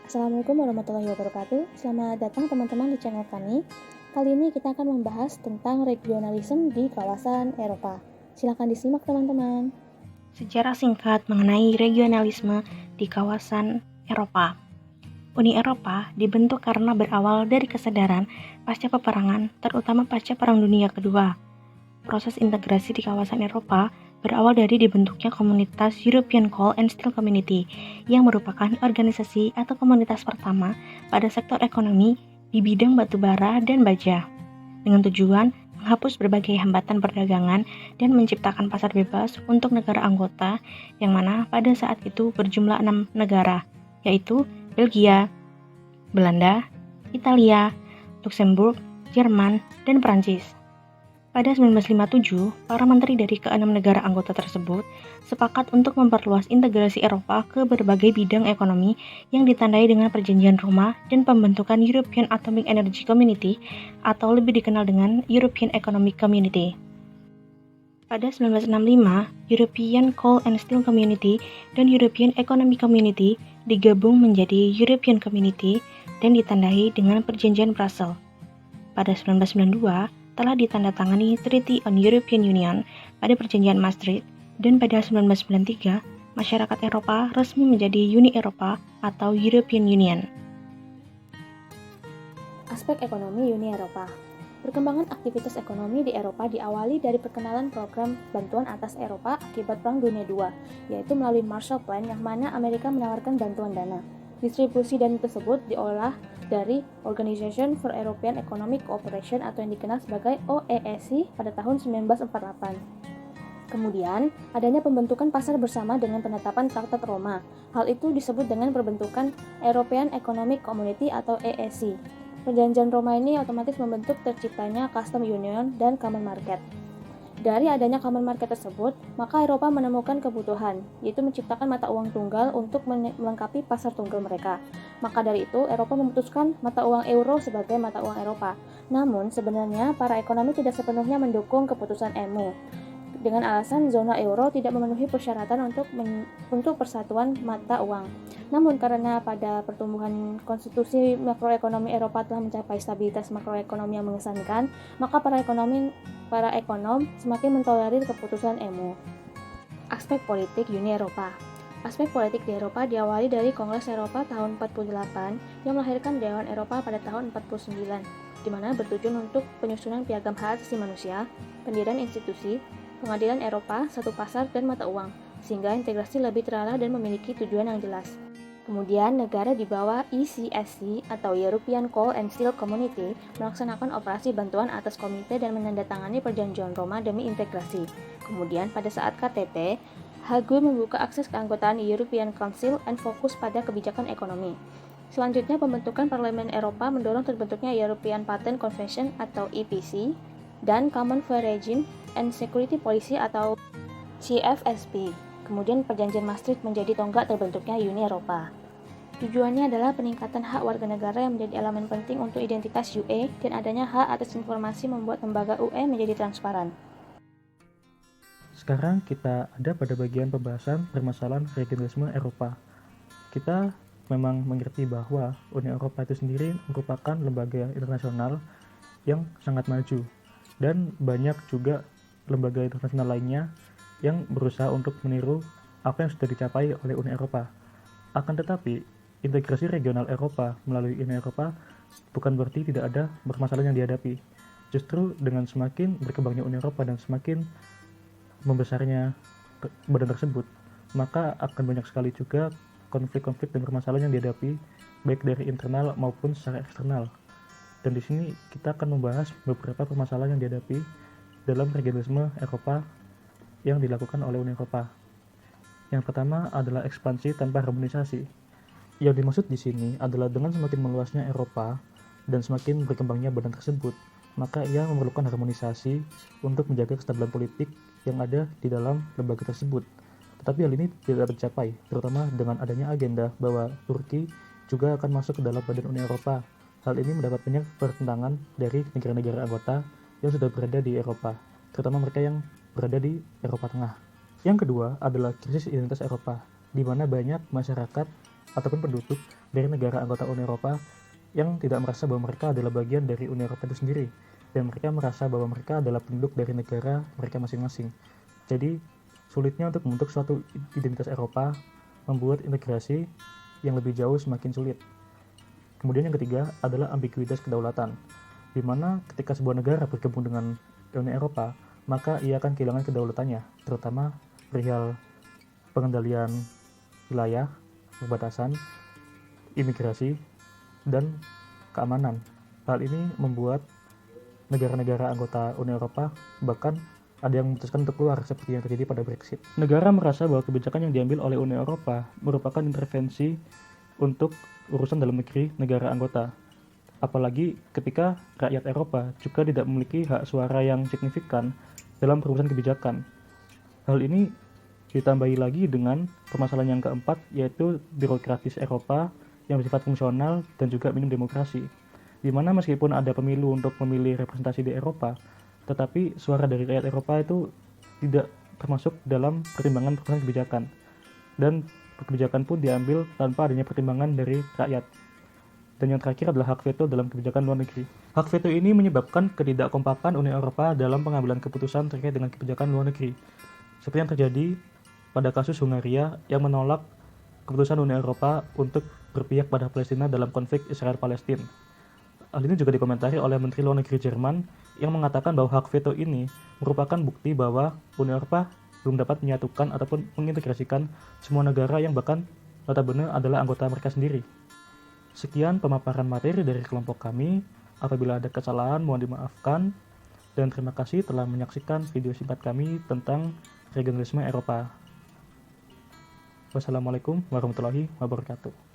Assalamualaikum warahmatullahi wabarakatuh. Selamat datang teman-teman di channel kami. Kali ini kita akan membahas tentang regionalisme di kawasan Eropa. Silakan disimak teman-teman. Sejarah singkat mengenai regionalisme di kawasan Eropa. Uni Eropa dibentuk karena berawal dari kesadaran pasca peperangan, terutama pasca Perang Dunia Kedua. Proses integrasi di kawasan Eropa berawal dari dibentuknya komunitas European Coal and Steel Community yang merupakan organisasi atau komunitas pertama pada sektor ekonomi di bidang batubara dan baja, dengan tujuan menghapus berbagai hambatan perdagangan dan menciptakan pasar bebas untuk negara anggota yang mana pada saat itu berjumlah 6 negara, yaitu Belgia, Belanda, Italia, Luxembourg, Jerman, dan Prancis. Pada 1957, para menteri dari ke-6 negara anggota tersebut sepakat untuk memperluas integrasi Eropa ke berbagai bidang ekonomi yang ditandai dengan Perjanjian Roma dan pembentukan European Atomic Energy Community atau lebih dikenal dengan European Economic Community. Pada 1965, European Coal and Steel Community dan European Economic Community digabung menjadi European Community dan ditandai dengan Perjanjian Brussels. Pada 1992, telah ditandatangani Treaty on European Union pada Perjanjian Maastricht, dan pada 1993, masyarakat Eropa resmi menjadi Uni Eropa atau European Union. Aspek ekonomi Uni Eropa. Perkembangan aktivitas ekonomi di Eropa diawali dari perkenalan program bantuan atas Eropa akibat Perang Dunia II, yaitu melalui Marshall Plan yang mana Amerika menawarkan bantuan dana. Distribusi dana tersebut diolah dari Organization for European Economic Cooperation atau yang dikenal sebagai OEEC pada tahun 1948. Kemudian, adanya pembentukan pasar bersama dengan penetapan Traktat Roma. Hal itu disebut dengan perbentukan European Economic Community atau EEC. Perjanjian Roma ini otomatis membentuk terciptanya Custom Union dan Common Market. Dari adanya common market tersebut, maka Eropa menemukan kebutuhan, yaitu menciptakan mata uang tunggal untuk melengkapi pasar tunggal mereka. Maka dari itu, Eropa memutuskan mata uang euro sebagai mata uang Eropa. Namun, sebenarnya para ekonomi tidak sepenuhnya mendukung keputusan EMU, dengan alasan zona euro tidak memenuhi persyaratan untuk persatuan mata uang. Namun, karena pada pertumbuhan konstitusi makroekonomi Eropa telah mencapai stabilitas makroekonomi yang mengesankan, maka para ekonom semakin mentolerir keputusan EMU. Aspek politik Uni Eropa. Aspek politik di Eropa diawali dari Kongres Eropa tahun 48 yang melahirkan Dewan Eropa pada tahun 49, di mana bertujuan untuk penyusunan piagam hak asasi manusia, pendirian institusi, pengadilan Eropa, satu pasar, dan mata uang, sehingga integrasi lebih terarah dan memiliki tujuan yang jelas. Kemudian, negara di bawah ECSC atau European Coal and Steel Community melaksanakan operasi bantuan atas komite dan menandatangani Perjanjian Roma demi integrasi. Kemudian, pada saat KTT, Hague membuka akses keanggotaan European Council dan fokus pada kebijakan ekonomi. Selanjutnya, pembentukan Parlemen Eropa mendorong terbentuknya European Patent Convention atau EPC dan Common Fair Regime and Security Policy atau CFSP. Kemudian Perjanjian Maastricht menjadi tonggak terbentuknya Uni Eropa. Tujuannya adalah peningkatan hak warga negara yang menjadi elemen penting untuk identitas UE dan adanya hak atas informasi membuat lembaga UE menjadi transparan. Sekarang kita ada pada bagian pembahasan permasalahan regionalisme Eropa. Kita memang mengerti bahwa Uni Eropa itu sendiri merupakan lembaga internasional yang sangat maju, dan banyak juga lembaga internasional lainnya yang berusaha untuk meniru apa yang sudah dicapai oleh Uni Eropa. Akan tetapi, integrasi regional Eropa melalui Uni Eropa bukan berarti tidak ada permasalahan yang dihadapi. Justru dengan semakin berkembangnya Uni Eropa dan semakin membesarnya badan tersebut, maka akan banyak sekali juga konflik-konflik dan permasalahan yang dihadapi, baik dari internal maupun secara eksternal. Dan di sini kita akan membahas beberapa permasalahan yang dihadapi dalam regionalisme Eropa yang dilakukan oleh Uni Eropa. Yang pertama adalah ekspansi tanpa harmonisasi. Yang dimaksud di sini adalah dengan semakin meluasnya Eropa dan semakin berkembangnya badan tersebut, maka ia memerlukan harmonisasi untuk menjaga kestabilan politik yang ada di dalam lembaga tersebut. Tetapi hal ini tidak tercapai, terutama dengan adanya agenda bahwa Turki juga akan masuk ke dalam badan Uni Eropa. Hal ini mendapat banyak pertentangan dari negara-negara anggota yang sudah berada di Eropa, terutama mereka yang berada di Eropa Tengah. Yang kedua adalah krisis identitas Eropa, di mana banyak masyarakat ataupun penduduk dari negara anggota Uni Eropa yang tidak merasa bahwa mereka adalah bagian dari Uni Eropa itu sendiri, dan mereka merasa bahwa mereka adalah penduduk dari negara mereka masing-masing. Jadi, sulitnya untuk membentuk suatu identitas Eropa membuat integrasi yang lebih jauh semakin sulit. Kemudian yang ketiga adalah ambiguitas kedaulatan, di mana ketika sebuah negara bergabung dengan Uni Eropa, maka ia akan kehilangan kedaulatannya, terutama perihal pengendalian wilayah, perbatasan, imigrasi, dan keamanan. Hal ini membuat negara-negara anggota Uni Eropa bahkan ada yang memutuskan untuk keluar seperti yang terjadi pada Brexit. Negara merasa bahwa kebijakan yang diambil oleh Uni Eropa merupakan intervensi untuk urusan dalam negeri negara anggota. Apalagi ketika rakyat Eropa juga tidak memiliki hak suara yang signifikan dalam perubahan kebijakan. Hal ini ditambahi lagi dengan permasalahan yang keempat, yaitu birokratis Eropa yang bersifat fungsional dan juga minim demokrasi, di mana meskipun ada pemilu untuk memilih representasi di Eropa, tetapi suara dari rakyat Eropa itu tidak termasuk dalam pertimbangan perubahan kebijakan, dan kebijakan pun diambil tanpa adanya pertimbangan dari rakyat. Dan yang terakhir adalah hak veto dalam kebijakan luar negeri. Hak veto ini menyebabkan ketidakkompakan Uni Eropa dalam pengambilan keputusan terkait dengan kebijakan luar negeri, seperti yang terjadi pada kasus Hungaria yang menolak keputusan Uni Eropa untuk berpihak pada Palestina dalam konflik Israel-Palestina. Hal ini juga dikomentari oleh Menteri Luar Negeri Jerman yang mengatakan bahwa hak veto ini merupakan bukti bahwa Uni Eropa belum dapat menyatukan ataupun mengintegrasikan semua negara yang bahkan notabene adalah anggota mereka sendiri. Sekian pemaparan materi dari kelompok kami. Apabila ada kesalahan mohon dimaafkan, dan terima kasih telah menyaksikan video singkat kami tentang regionalisme Eropa. Wassalamualaikum warahmatullahi wabarakatuh.